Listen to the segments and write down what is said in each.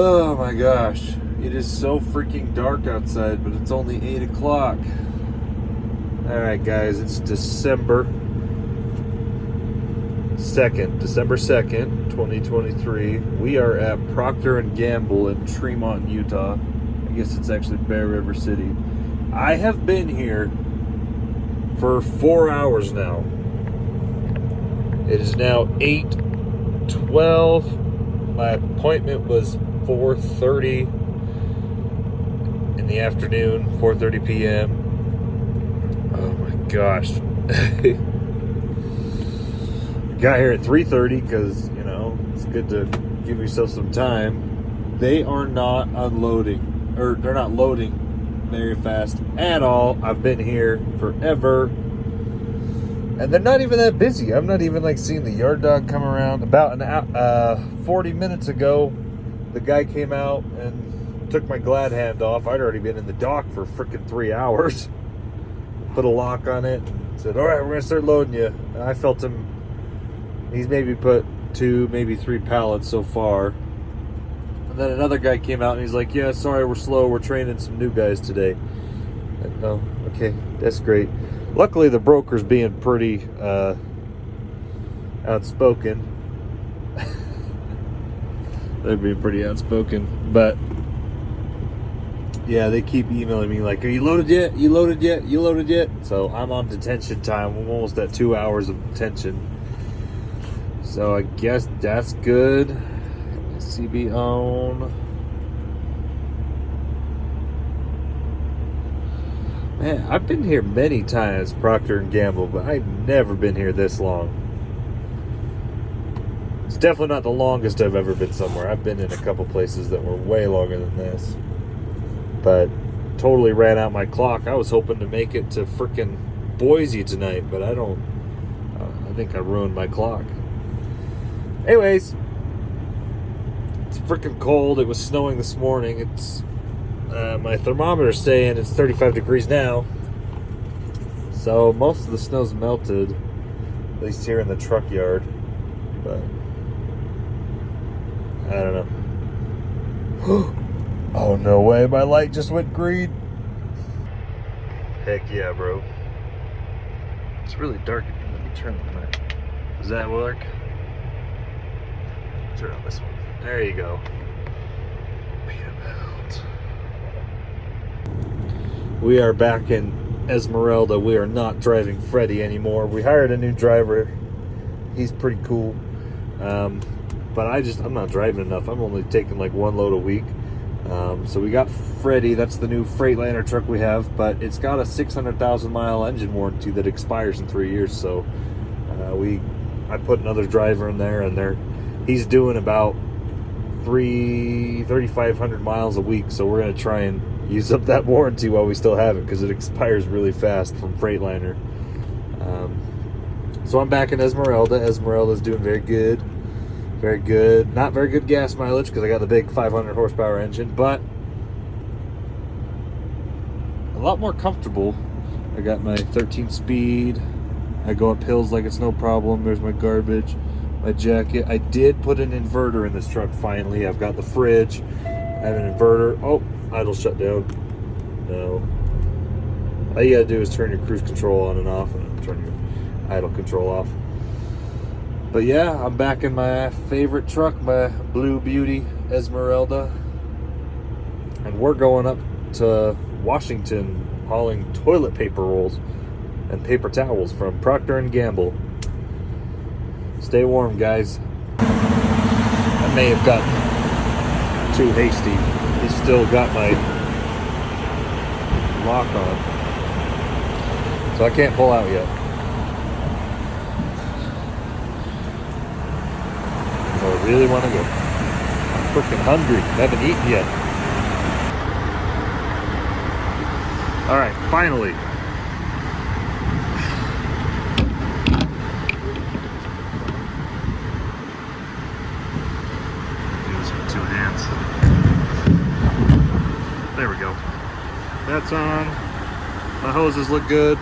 Oh my gosh. It is so freaking dark outside, but it's only 8 o'clock. Alright guys, it's December 2nd, 2023. We are at Procter & Gamble in Tremont, Utah. I guess it's actually Bear River City. I have been here for 4 hours now. It is now 8:12. My appointment was 4:30 in the afternoon, 4:30 p.m. Oh my gosh. Got here at 3:30 because, you know, it's good to give yourself some time. They are not unloading, or they're not loading very fast at all. I've been here forever. And they're not even that busy. I'm not even like seeing the yard dog come around. About 40 minutes ago, the guy came out and took my glad hand off. I'd already been in the dock for freaking 3 hours. Put a lock on it. Said, all right, we're going to start loading you. And I felt him. He's maybe put 2, maybe 3 pallets so far. And then another guy came out and he's like, yeah, sorry, we're slow. We're training some new guys today. And, oh, okay, that's great. Luckily, the broker's being pretty outspoken. They're being pretty outspoken. But, yeah, they keep emailing me like, are you loaded yet? You loaded yet? You loaded yet? So I'm on detention time. I'm almost at 2 hours of detention. So I guess that's good. CB on. Man, I've been here many times, Procter & Gamble, but I've never been here this long. It's definitely not the longest I've ever been somewhere. I've been in a couple places that were way longer than this. But totally ran out my clock. I was hoping to make it to frickin' Boise tonight, but I think I ruined my clock. Anyways, it's freaking cold. It was snowing this morning. It's my thermometer's saying it's 35 degrees now. So most of the snow's melted, at least here in the truck yard. But I don't know. Oh, no way. My light just went green. Heck yeah, bro. It's really dark. Let me turn on that. Does that work? Turn on this one. There you go. We are back in Esmeralda. We are not driving Freddy anymore. We hired a new driver. He's pretty cool. But I'm not driving enough. I'm only taking like 1 load a week. So we got Freddy. That's the new Freightliner truck we have. But it's got a 600,000 mile engine warranty that expires in 3 years. So I put another driver in there, and he's doing about 3,500 miles a week. So we're going to try and use up that warranty while we still have it, because it expires really fast from Freightliner. So I'm back in Esmeralda. Esmeralda's doing very good. Very good. Not very good gas mileage because I got the big 500 horsepower engine, but a lot more comfortable. I got my 13 speed. I go up hills like it's no problem. There's my garbage, my jacket. I did put an inverter in this truck finally. I've got the fridge. I have an inverter. Oh, idle shut down. No. All you gotta do is turn your cruise control on and off, and turn your idle control off. But yeah, I'm back in my favorite truck, my Blue Beauty Esmeralda. And we're going up to Washington hauling toilet paper rolls and paper towels from Procter & Gamble. Stay warm, guys. I may have gotten too hasty. He's still got my lock on, so I can't pull out yet. So I really want to go. I'm freaking hungry. I haven't eaten yet. All right, finally. Do this with 2 hands. There we go. That's on. My hoses look good.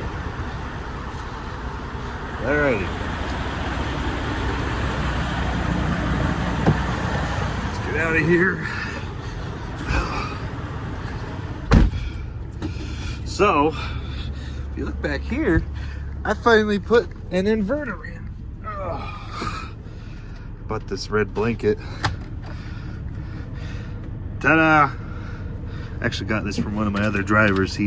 Alrighty. Let's get out of here. So, if you look back here, I finally put an inverter in. Oh. Bought this red blanket. Ta-da! Actually got this from one of my other drivers.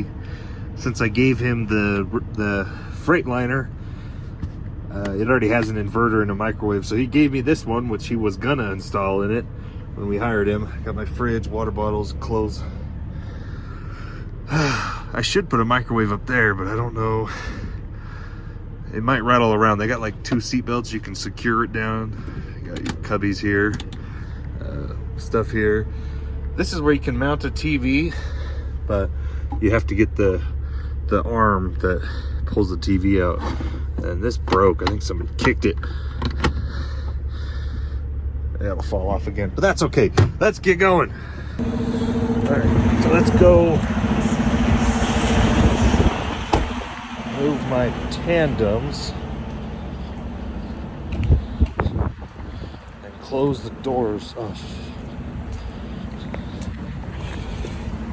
Since I gave him the Freightliner, it already has an inverter and a microwave, so he gave me this one, which he was gonna install in it when we hired him. Got my fridge, water bottles, clothes. I should put a microwave up there, but I don't know. It might rattle around. They got like 2 seat belts. You can secure it down. You got your cubbies here, stuff here. This is where you can mount a TV, but you have to get the arm that pulls the TV out. And this broke. I think somebody kicked it. It'll fall off again, but that's okay. Let's get going. All right, so let's go move my tandems and close the doors. Oh,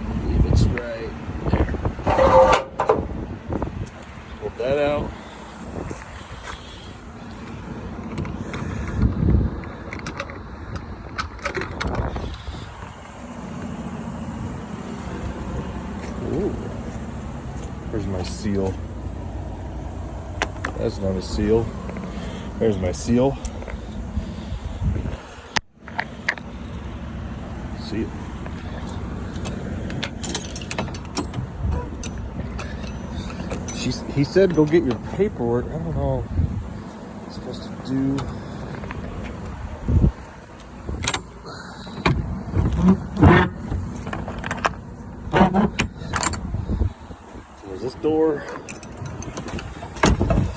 I believe it's right there. Pull that out. Ooh, here's my seal. That's not a seal. There's my seal. See it? He said go get your paperwork. I don't know what I'm supposed to do. Close this door.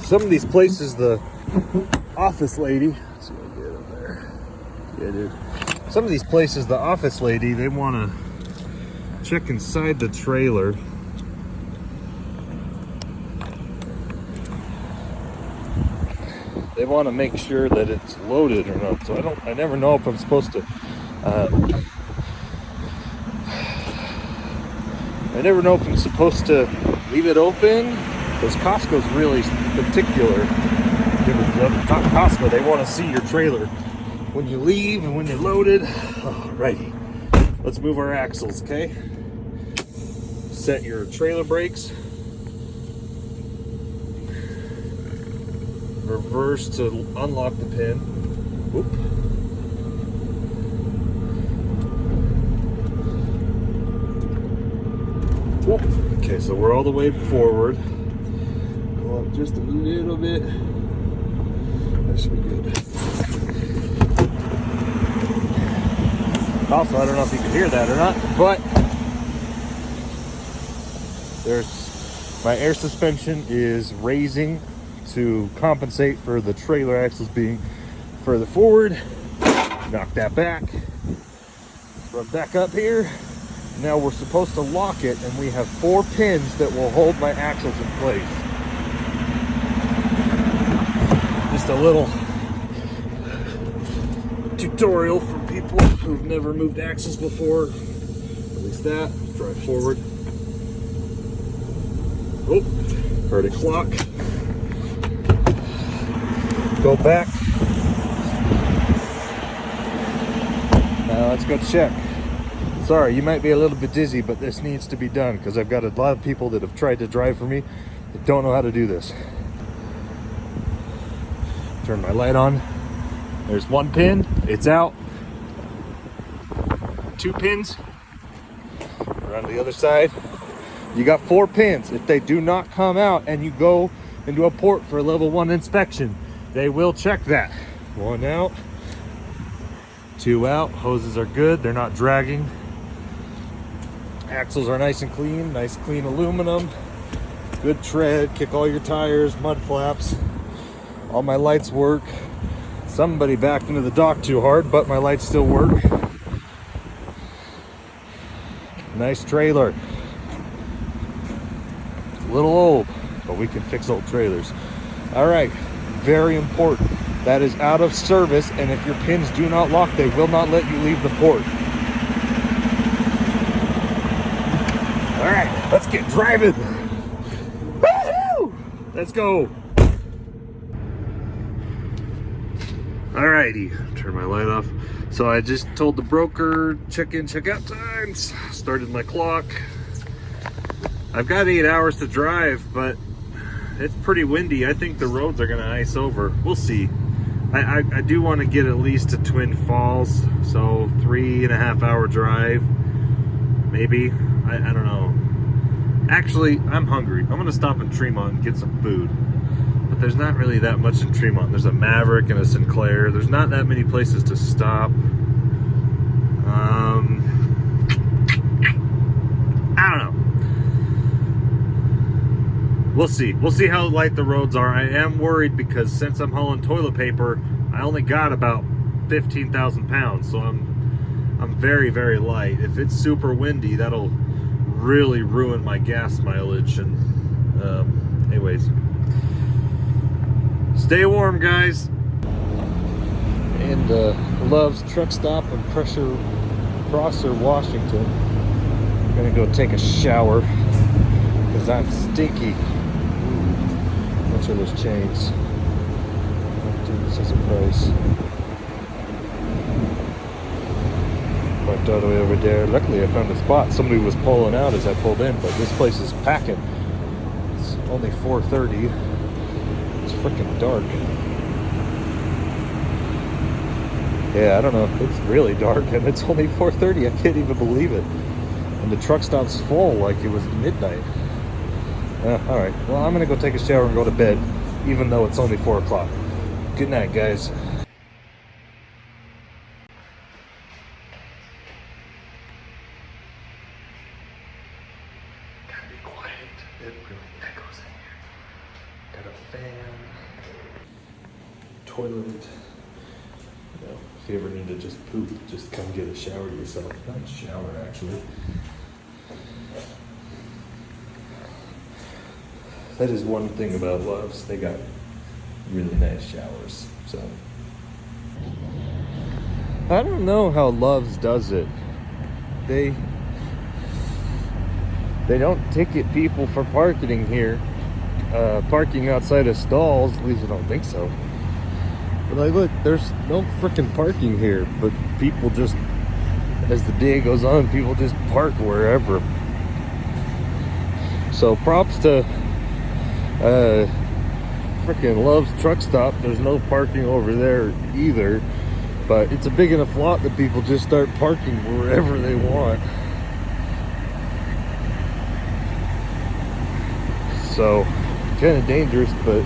Some of these places, the office lady, let's see what I get over there. Yeah, dude. Some of these places, the office lady, they want to check inside the trailer. They want to make sure that it's loaded or not. So I never know if I'm supposed to. I never know if I'm supposed to leave it open. Because Costco's really particular. Not Costco, they want to see your trailer when you leave and when you're loaded. Alrighty, let's move our axles, okay? Set your trailer brakes. Reverse to unlock the pin. Whoop. Whoop. Okay, so we're all the way forward. Just a little bit. That should be good. Also, I don't know if you can hear that or not, but my air suspension is raising to compensate for the trailer axles being further forward. Knock that back. Run back up here. Now we're supposed to lock it, and we have 4 pins that will hold my axles in place. Just a little tutorial for people who've never moved axles before. Release that, drive forward. Oh, heard a clock. Go back. Now let's go check. Sorry, you might be a little bit dizzy, but this needs to be done because I've got a lot of people that have tried to drive for me that don't know how to do this. Turn my light on. There's 1 pin, it's out. 2 pins. Around the other side. You got 4 pins. If they do not come out and you go into a port for a level 1 inspection, they will check that. 1 out, 2 out. Hoses are good, they're not dragging. Axles are nice and clean, nice clean aluminum. Good tread, kick all your tires, mud flaps. All my lights work. Somebody backed into the dock too hard, but my lights still work. Nice trailer. A little old, but we can fix old trailers. All right, very important. That is out of service, and if your pins do not lock, they will not let you leave the port. All right, let's get driving. Woo-hoo! Let's go. Alrighty, turn my light off. So I just told the broker check in, check out times, started my clock. I've got 8 hours to drive, but it's pretty windy. I think the roads are gonna ice over. We'll see. I do want to get at least to Twin Falls, so 3.5 hour drive, maybe. I don't know. Actually, I'm hungry. I'm gonna stop in Tremont and get some food. But there's not really that much in Tremont. There's a Maverick and a Sinclair. There's not that many places to stop. I don't know. We'll see. We'll see how light the roads are. I am worried because since I'm hauling toilet paper, I only got about 15,000 pounds. So I'm very, very light. If it's super windy, that'll really ruin my gas mileage. And anyways, stay warm, guys. And Love's Truck Stop in Pressure Prosser, Washington. I'm gonna go take a shower because I'm stinky. How much are those chains? Dude, this is a price. Parked all the way over there. Luckily I found a spot. Somebody was pulling out as I pulled in, but this place is packing. It's only 4:30. It's freaking dark. Yeah, I don't know. It's really dark and it's only 4:30. I can't even believe it. And the truck stop's full like it was midnight. Alright, well, I'm gonna go take a shower and go to bed, even though it's only 4 o'clock. Good night, guys. Gotta be quiet. It really echoes in here. Got a fan. Toilet. You know, if you ever need to just poop, just come get a shower yourself. Not a shower, actually. That is one thing about Love's. They got really nice showers. So I don't know how Love's does it. They don't ticket people for parking here. Parking outside of stalls, at least I don't think so. But like, look, there's no freaking parking here. But people just, as the day goes on, people just park wherever. So props to freaking Love's Truck Stop. There's no parking over there either, but it's a big enough lot that people just start parking wherever they want. So kind of dangerous, but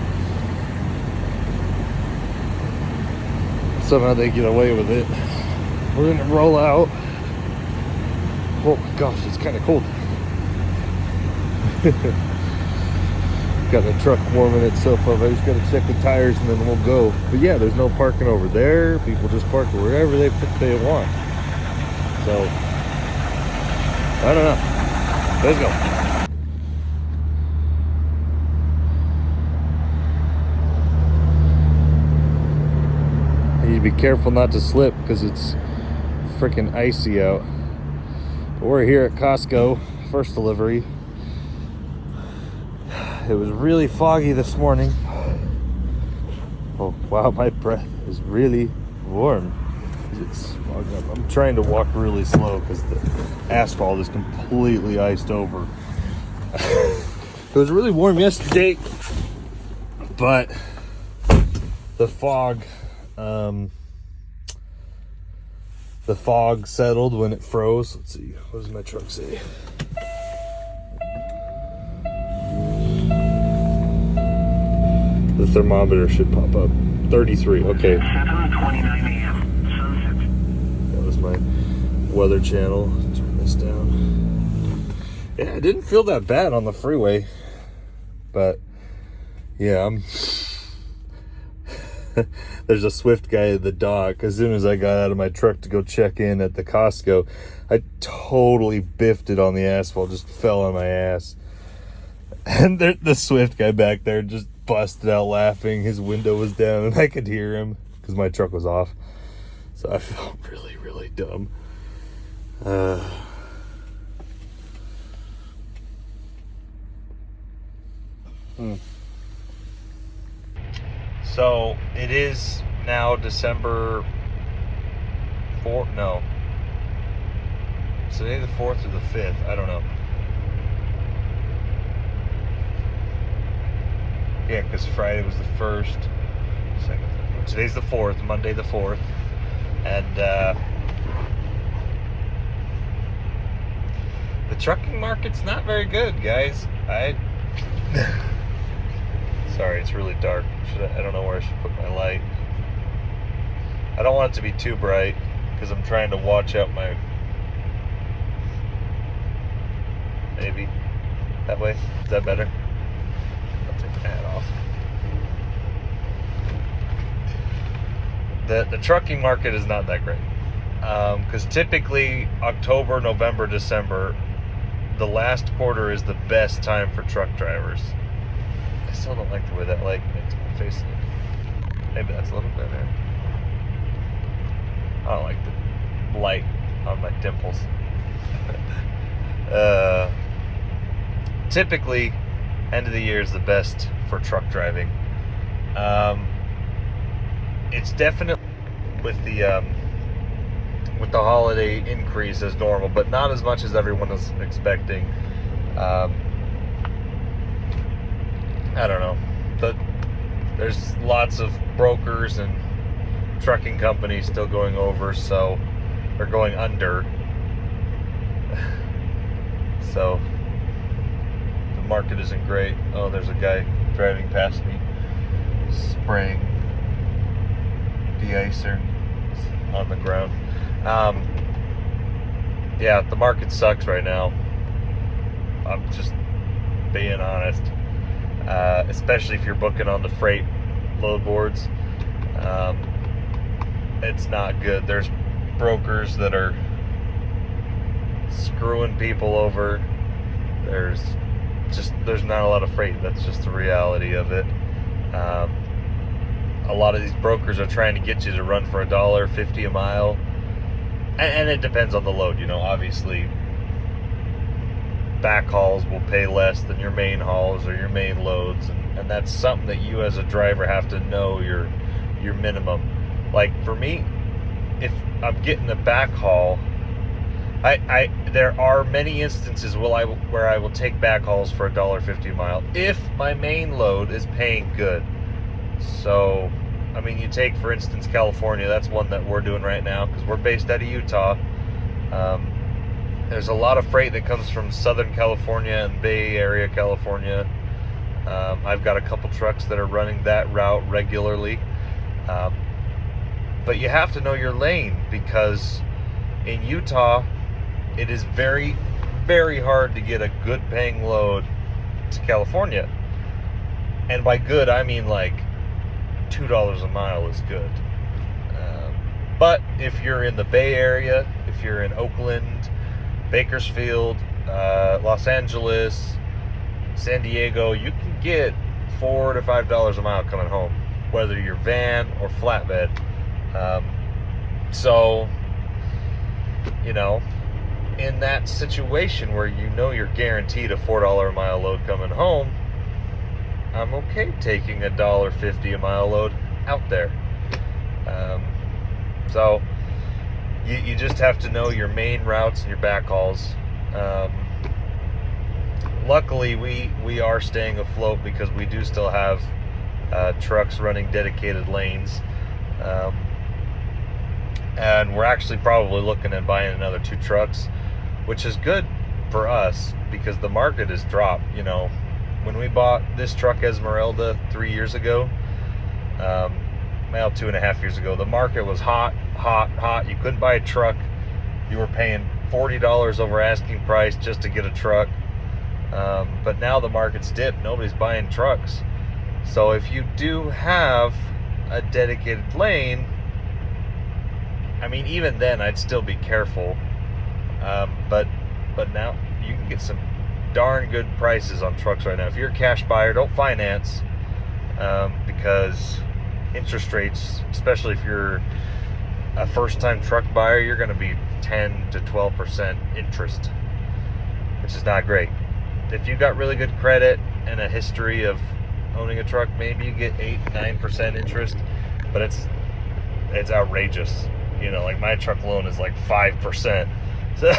somehow they get away with it. We're gonna roll out. Oh gosh, it's kind of cold. Got the truck warming itself up. I just gotta check the tires and then we'll go. But yeah, there's no parking over there. People just park wherever they want. So I don't know. Let's go. You need to be careful not to slip because it's freaking icy out. But we're here at Costco, first delivery. It was really foggy this morning. Oh wow, my breath is really warm. It's fogged up. I'm trying to walk really slow because the asphalt is completely iced over. It was really warm yesterday, but the fog settled when it froze. Let's see, what does my truck say? The thermometer should pop up. 33, okay. 7:29 a.m. Sunset. That was my weather channel. Turn this down. Yeah, I didn't feel that bad on the freeway. But, yeah, there's a Swift guy at the dock. As soon as I got out of my truck to go check in at the Costco, I totally biffed it on the asphalt. Just fell on my ass. And the Swift guy back there just busted out laughing. His window was down and I could hear him because my truck was off. So I felt really, really dumb. So it is now December 4th. No. Is today the 4th or the 5th? I don't know. Yeah, because Friday was the 1st. Second. Today's the 4th, Monday the 4th. And the trucking market's not very good, guys. Sorry, it's really dark. I don't know where I should put my light. I don't want it to be too bright because I'm trying to watch out my... Maybe. That way? Is that better? I'll take my hat off. The trucking market is not that great. Because typically October, November, December, the last quarter is the best time for truck drivers. I still don't like the way that light makes my face look. Maybe that's a little better. I don't like the light on my dimples. Typically, end of the year is the best for truck driving. It's definitely with the holiday increase as normal, but not as much as everyone is expecting. I don't know, but there's lots of brokers and trucking companies still going over, so they're going under. So the market isn't great. Oh, there's a guy driving past me, spraying de-icer on the ground. Yeah, the market sucks right now. I'm just being honest. Especially if you're booking on the freight load boards. It's not good. There's brokers that are screwing people over. There's not a lot of freight. That's just the reality of it. A lot of these brokers are trying to get you to run for $1.50 a mile. And it depends on the load, obviously back hauls will pay less than your main hauls or your main loads, and that's something that you as a driver have to know your minimum. Like for me, if I'm getting a back haul, there are many instances where I will take back hauls for $1.50 a mile if my main load is paying good. So I mean, you take, for instance, California. That's one that we're doing right now because we're based out of Utah. There's a lot of freight that comes from Southern California and Bay Area, California. I've got a couple trucks that are running that route regularly. But you have to know your lane because in Utah, it is very, very hard to get a good paying load to California. And by good, I mean like $2 a mile is good. But if you're in the Bay Area, if you're in Oakland, Bakersfield, Los Angeles, San Diego, you can get $4 to $5 a mile coming home, whether you're van or flatbed. So, in that situation where you're guaranteed a $4 a mile load coming home, I'm okay taking a $1.50 a mile load out there. So you just have to know your main routes and your back hauls. Luckily, we are staying afloat because we do still have trucks running dedicated lanes. And we're actually probably looking at buying another 2 trucks, which is good for us because the market has dropped. When we bought this truck Esmeralda 3 years ago, 2.5 years ago, the market was hot. You couldn't buy a truck. You were paying $40 over asking price just to get a truck. But now the market's dipped. Nobody's buying trucks. So if you do have a dedicated lane, I mean, even then I'd still be careful. But now you can get some darn good prices on trucks right now. If you're a cash buyer, don't finance, because interest rates, especially if you're a first-time truck buyer, you're going to be 10 to 12% interest, which is not great. If you've got really good credit and a history of owning a truck, maybe you get 8-9% interest, but it's outrageous. You know, like my truck loan is like 5%. So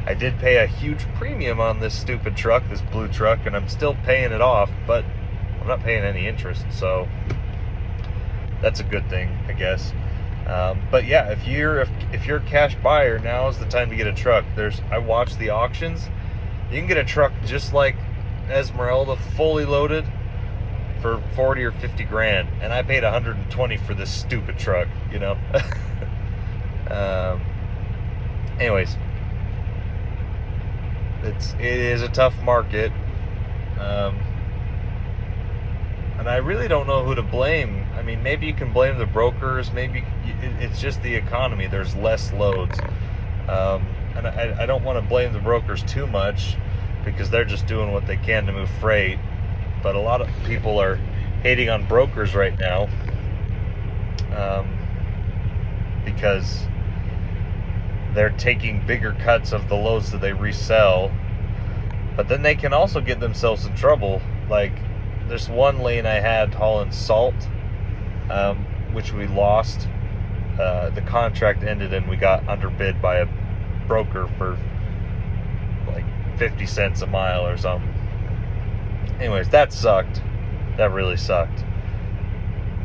I did pay a huge premium on this stupid truck, this blue truck, and I'm still paying it off, but I'm not paying any interest, so that's a good thing, I guess. But yeah, if you're a cash buyer, now is the time to get a truck. I watched the auctions. You can get a truck just like Esmeralda, fully loaded, for 40 or 50 grand, and I paid 120 for this stupid truck, you know. Anyways, it is a tough market, and I really don't know who to blame. I mean, maybe you can blame the brokers, maybe it's just the economy. There's less loads, and I don't want to blame the brokers too much, because they're just doing what they can to move freight. But a lot of people are hating on brokers right now, because they're taking bigger cuts of the loads that they resell, but then they can also get themselves in trouble. Like, there's one lane I had hauling salt, which we lost. The contract ended and we got underbid by a broker for like 50 cents a mile or something. Anyways, that sucked. That really sucked.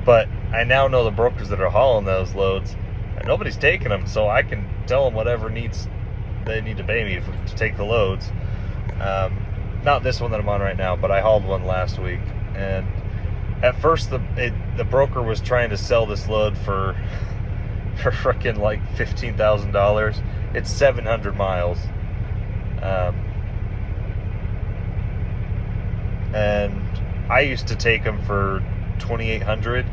But I now know the brokers that are hauling those loads, and nobody's taking them, so I can tell them whatever they need to pay me to take the loads. Not this one that I'm on right now, but I hauled one last week, and at first the broker was trying to sell this load for frickin' like $15,000. It's 700 miles. And I used to take them for $2,800,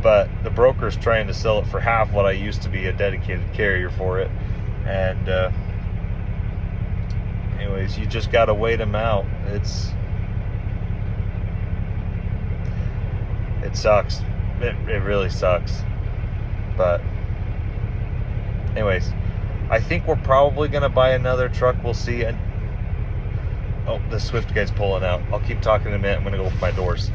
but the broker's trying to sell it for half what I used to be a dedicated carrier for it. And anyways, you just gotta wait them out. It sucks. It really sucks. But anyways, I think we're probably gonna buy another truck. We'll see. And oh, the Swift guy's pulling out. I'll keep talking in a minute. I'm gonna go open my doors.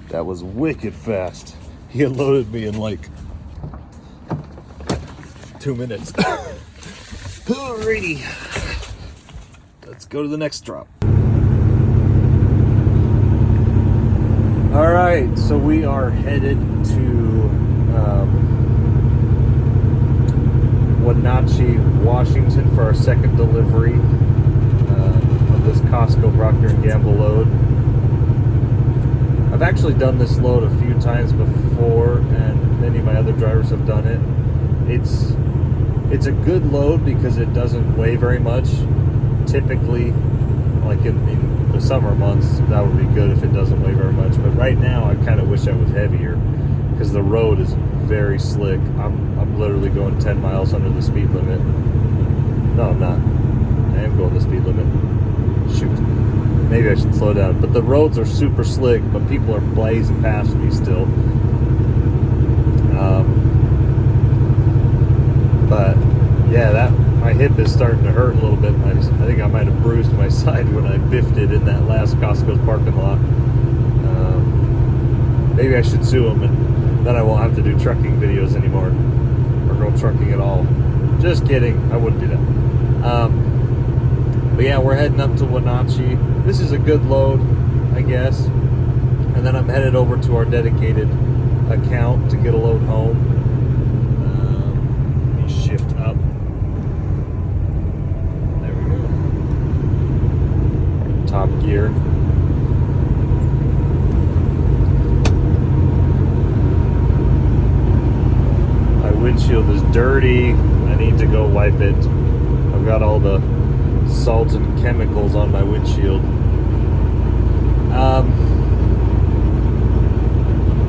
That was wicked fast. He unloaded me in like 2 minutes. Alrighty. Let's go to the next drop. Alright, so we are headed to Wenatchee, Washington for our second delivery of this Costco Procter & Gamble load. I've actually done this load a few times before, and many of my other drivers have done it. It's a good load because it doesn't weigh very much. Typically, like in the summer months, that would be good if it doesn't weigh very much. But right now, I kind of wish I was heavier because the road is very slick. I'm literally going 10 miles under the speed limit. No, I'm not. I am going the speed limit. Shoot. Maybe I should slow down. But the roads are super slick, but people are blazing past me still. But yeah, my hip is starting to hurt a little bit. I think I might have bruised my side when I biffed it in that last Costco's parking lot. Maybe I should sue them, and then I won't have to do trucking videos anymore, or go trucking at all. Just kidding. I wouldn't do that. But yeah, we're heading up to Wenatchee. This is a good load, I guess. And then I'm headed over to our dedicated account to get a load home. Let me shift up. There we go. Top gear. My windshield is dirty. I need to go wipe it. I've got all the salt and chemicals on my windshield.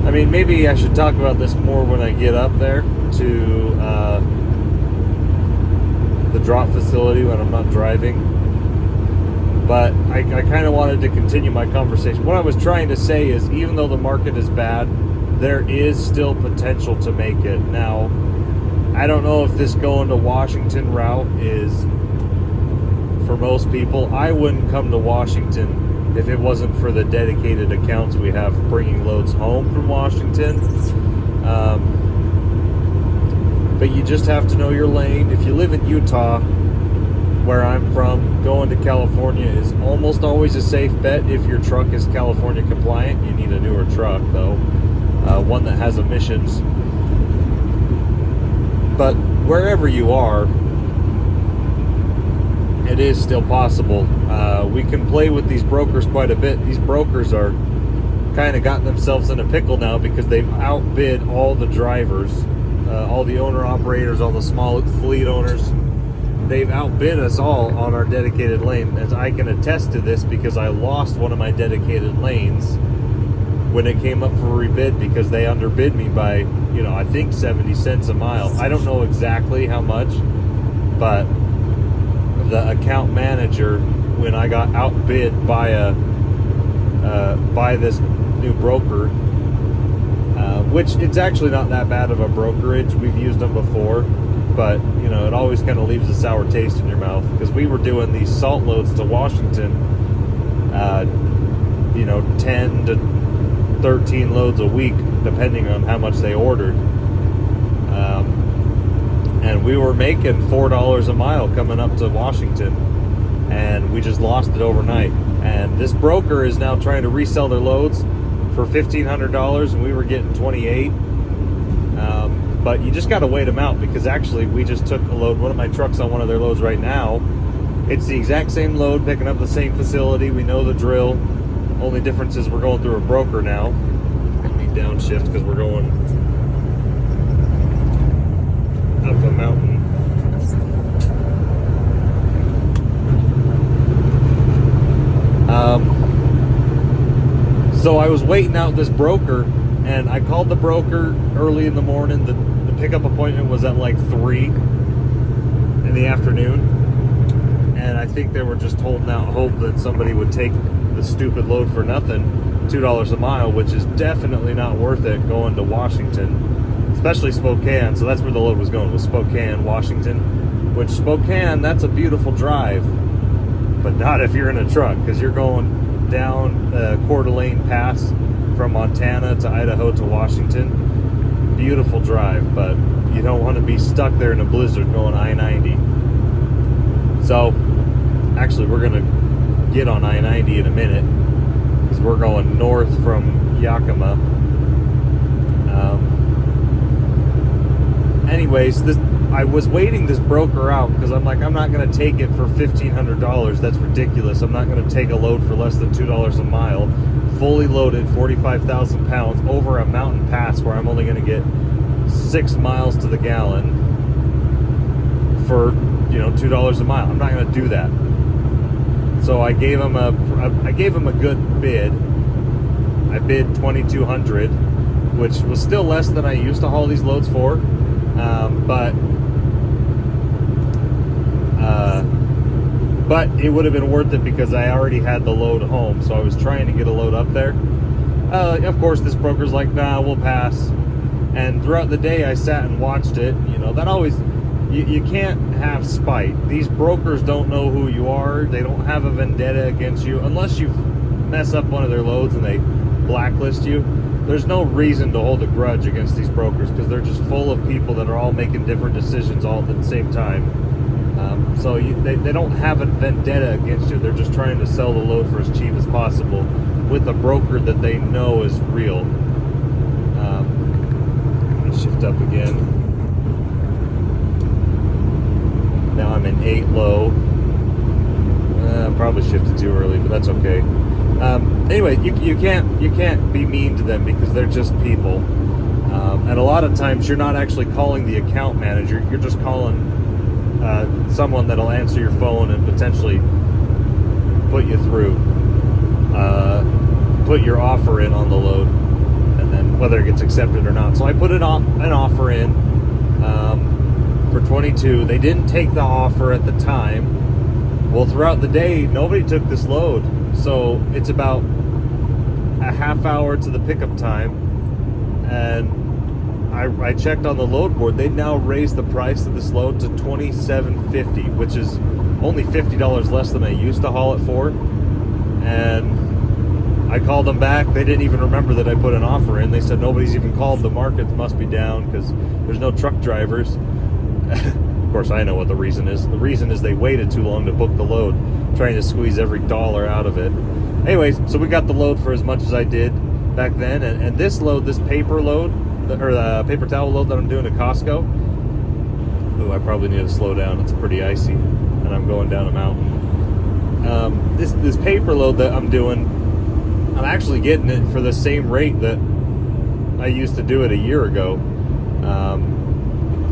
I mean, maybe I should talk about this more when I get up there to the drop facility when I'm not driving. But I kind of wanted to continue my conversation. What I was trying to say is, even though the market is bad, there is still potential to make it. Now, I don't know if this going to Washington route is for most people. I wouldn't come to Washington if it wasn't for the dedicated accounts we have bringing loads home from Washington. But you just have to know your lane. If you live in Utah, where I'm from, going to California is almost always a safe bet if your truck is California compliant. You need a newer truck, though, one that has emissions. But wherever you are, it is still possible. We can play with these brokers quite a bit. These brokers are kind of gotten themselves in a pickle now because they've outbid all the drivers, all the owner-operators, all the small fleet owners. They've outbid us all on our dedicated lane. As I can attest to this because I lost one of my dedicated lanes when it came up for rebid because they underbid me by, I think 70 cents a mile. I don't know exactly how much, but the account manager, when I got outbid by by this new broker, which it's actually not that bad of a brokerage. We've used them before, but it always kind of leaves a sour taste in your mouth because we were doing these salt loads to Washington, 10 to 13 loads a week, depending on how much they ordered. And we were making $4 a mile coming up to Washington, and we just lost it overnight. And this broker is now trying to resell their loads for $1,500, and we were getting $28. But you just got to wait them out because actually we just took a load, one of my trucks on one of their loads right now. It's the exact same load, picking up the same facility. We know the drill. Only difference is we're going through a broker now. Let me downshift because we're going up a mountain. So I was waiting out this broker, and I called the broker early in the morning. The pickup appointment was at like 3 in the afternoon, and I think they were just holding out hope that somebody would take the stupid load for nothing, $2 a mile, which is definitely not worth it going to Washington, especially Spokane. So that's where the load was going, was Spokane, Washington, which Spokane, that's a beautiful drive, but not if you're in a truck, because you're going down Coeur d'Alene Pass from Montana to Idaho to Washington. Beautiful drive, but you don't want to be stuck there in a blizzard going I-90. So actually we're going to get on I-90 in a minute because we're going north from Yakima. Anyways, I was waiting this broker out because I'm like, I'm not going to take it for $1,500. That's ridiculous. I'm not going to take a load for less than $2 a mile, fully loaded, 45,000 pounds over a mountain pass where I'm only going to get 6 miles to the gallon for $2 a mile. I'm not going to do that. So I gave him a good bid. I bid $2,200, which was still less than I used to haul these loads for, but it would have been worth it because I already had the load home. So I was trying to get a load up there. Of course, this broker's like, nah, we'll pass. And throughout the day, I sat and watched it. That always. You can't have spite. These brokers don't know who you are. They don't have a vendetta against you. Unless you mess up one of their loads and they blacklist you, there's no reason to hold a grudge against these brokers because they're just full of people that are all making different decisions all at the same time. So they don't have a vendetta against you. They're just trying to sell the load for as cheap as possible with a broker that they know is real. Let me shift up again. Now I'm in 8 low. Probably shifted too early, but that's okay. Anyway, you can't be mean to them because they're just people. And a lot of times you're not actually calling the account manager. You're just calling someone that'll answer your phone and potentially put you through, put your offer in on the load, and then whether it gets accepted or not. So I put an offer in for 22. They didn't take the offer at the time. Well, throughout the day, nobody took this load. So it's about a half hour to the pickup time, and I checked on the load board. They've now raised the price of this load to $27.50, which is only $50 less than I used to haul it for. And I called them back. They didn't even remember that I put an offer in. They said nobody's even called. The market must be down because there's no truck drivers. Of course, I know what the reason is. The reason is they waited too long to book the load, trying to squeeze every dollar out of it. Anyways, so we got the load for as much as I did back then. And this load, this paper load, or the paper towel load that I'm doing at Costco. Oh, I probably need to slow down. It's pretty icy, and I'm going down a mountain. This paper load that I'm doing, I'm actually getting it for the same rate that I used to do it a year ago.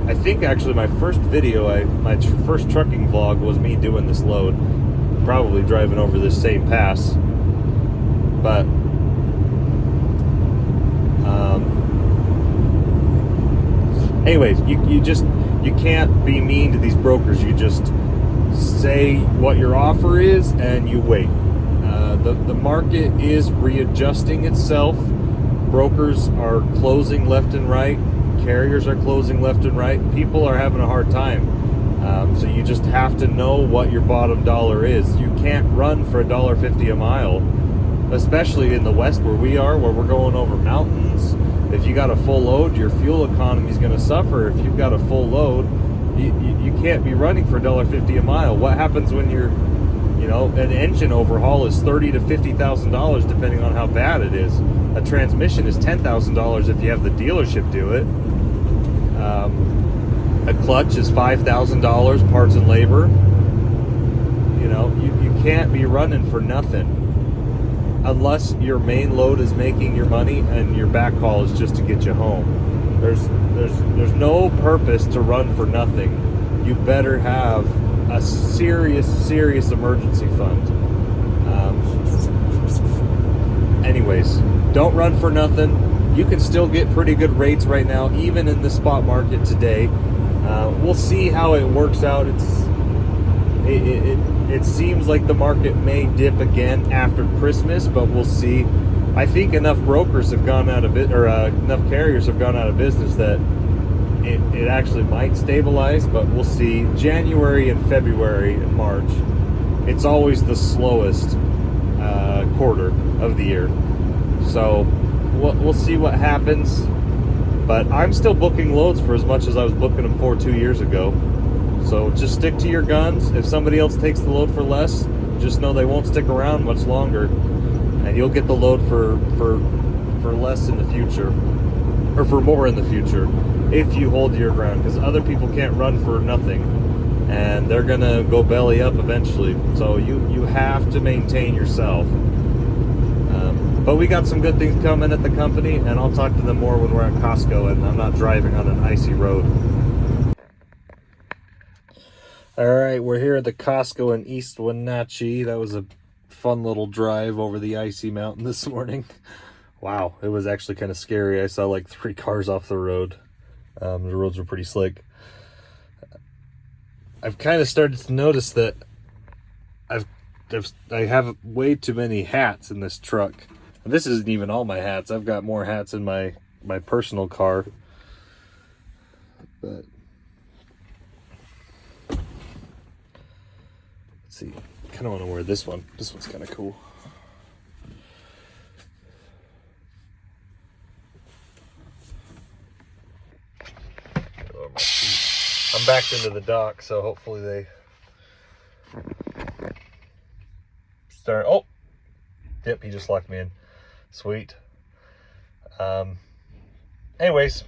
I think actually my first video, my first trucking vlog was me doing this load, probably driving over this same pass. But anyways, you can't be mean to these brokers. You just say what your offer is and you wait. The market is readjusting itself. Brokers are closing left and right. Carriers are closing left and right. People are having a hard time. So you just have to know what your bottom dollar is. You can't run for $1.50 a mile, especially in the West where we are, where we're going over mountains. If you got a full load, your fuel economy is going to suffer. If you've got a full load, you can't be running for $1.50 a mile. What happens when you're, an engine overhaul is $30,000 to $50,000 depending on how bad it is. A transmission is $10,000 if you have the dealership do it. A clutch is $5,000, parts and labor. You can't be running for nothing unless your main load is making your money and your backhaul is just to get you home. There's no purpose to run for nothing. You better have a serious emergency fund. Anyways, don't run for nothing. You can still get pretty good rates right now, even in the spot market today. We'll see how it works out. It seems like the market may dip again after Christmas, but we'll see. I think enough brokers have gone out of it, or enough carriers have gone out of business that it actually might stabilize, but we'll see. January and February and March, it's always the slowest quarter of the year. So we'll see what happens. But I'm still booking loads for as much as I was booking them for 2 years ago. So just stick to your guns. If somebody else takes the load for less, just know they won't stick around much longer, and you'll get the load for less in the future, or for more in the future, if you hold your ground. Because other people can't run for nothing, and they're gonna go belly up eventually. So you have to maintain yourself. But we got some good things coming at the company, and I'll talk to them more when we're at Costco and I'm not driving on an icy road. All right, we're here at the Costco in East Wenatchee. That was a fun little drive over the icy mountain this morning. Wow, it was actually kind of scary. I saw like 3 cars off the road. The roads were pretty slick. I've kind of started to notice that I have way too many hats in this truck. And this isn't even all my hats. I've got more hats in my personal car. But let's see. I kind of want to wear this one. This one's kind of cool. I'm backed into the dock, so hopefully they start. Oh, yep, he just locked me in. Sweet. Anyways,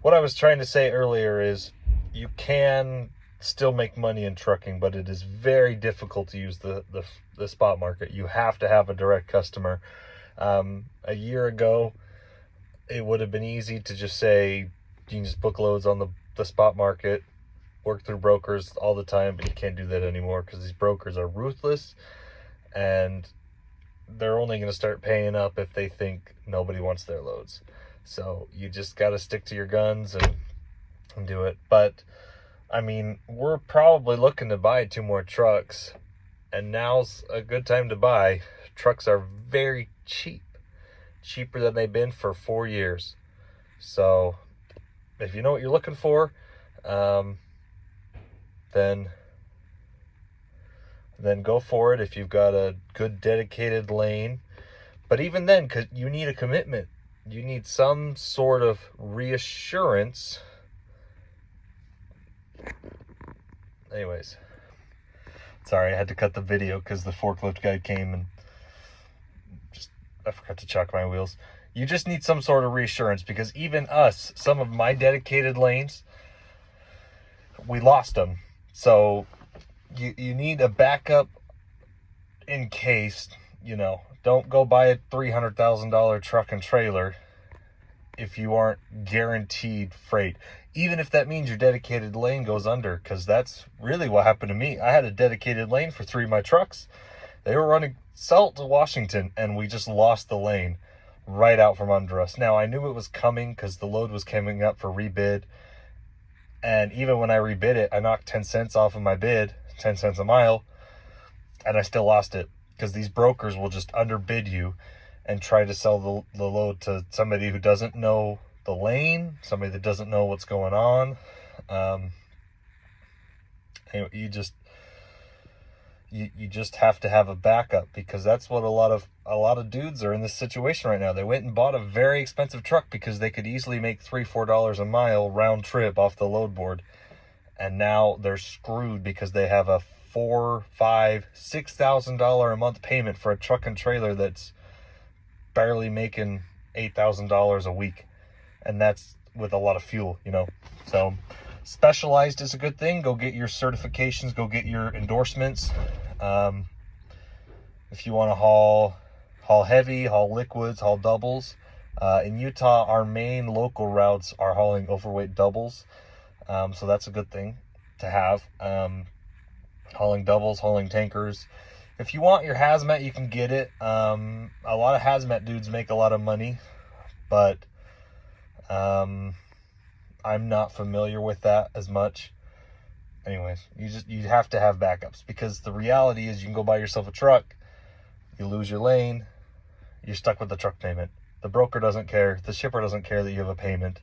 what I was trying to say earlier is you can still make money in trucking, but it is very difficult to use the spot market. You have to have a direct customer. A year ago, it would have been easy to just say you can just book loads on the spot market, work through brokers all the time, but you can't do that anymore because these brokers are ruthless, and they're only going to start paying up if they think nobody wants their loads. So you just got to stick to your guns and do it. But I mean, we're probably looking to buy 2 more trucks, and now's a good time to buy. Trucks are very cheap, cheaper than they've been for 4 years. So if you know what you're looking for, then go for it if you've got a good dedicated lane. But even then, because you need a commitment, you need some sort of reassurance. Anyways, sorry, I had to cut the video because the forklift guy came and I forgot to check my wheels. You just need some sort of reassurance, because even us, some of my dedicated lanes, we lost them. So you need a backup in case, don't go buy a $300,000 truck and trailer if you aren't guaranteed freight. Even if that means your dedicated lane goes under, because that's really what happened to me. I had a dedicated lane for 3 of my trucks. They were running salt to Washington, and we just lost the lane right out from under us. Now, I knew it was coming because the load was coming up for rebid. And even when I rebid it, I knocked 10 cents off of my bid, 10 cents a mile, and I still lost it, because these brokers will just underbid you and try to sell the load to somebody who doesn't know the lane, somebody that doesn't know what's going on. You just have to have a backup, because that's what a lot of dudes are in this situation right now. They went and bought a very expensive truck because they could easily make $3-4 a mile round trip off the load board, and now they're screwed because they have a $4,000, $5,000, $6,000 a month payment for a truck and trailer that's barely making $8,000 a week, and that's with a lot of fuel. So Specialized is a good thing. Go get your certifications, go get your endorsements. If you want to haul heavy, haul liquids, haul doubles. In Utah, our main local routes are hauling overweight doubles. So that's a good thing to have. Hauling doubles, hauling tankers. If you want your hazmat, you can get it. A lot of hazmat dudes make a lot of money, but I'm not familiar with that as much. Anyways, you have to have backups, because the reality is you can go buy yourself a truck, you lose your lane, you're stuck with the truck payment. The broker doesn't care, the shipper doesn't care that you have a payment.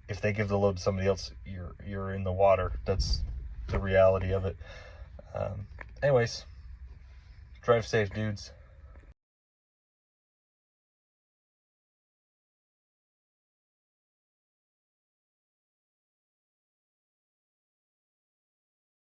If they give the load to somebody else, you're in the water. That's the reality of it. Anyways, drive safe, dudes.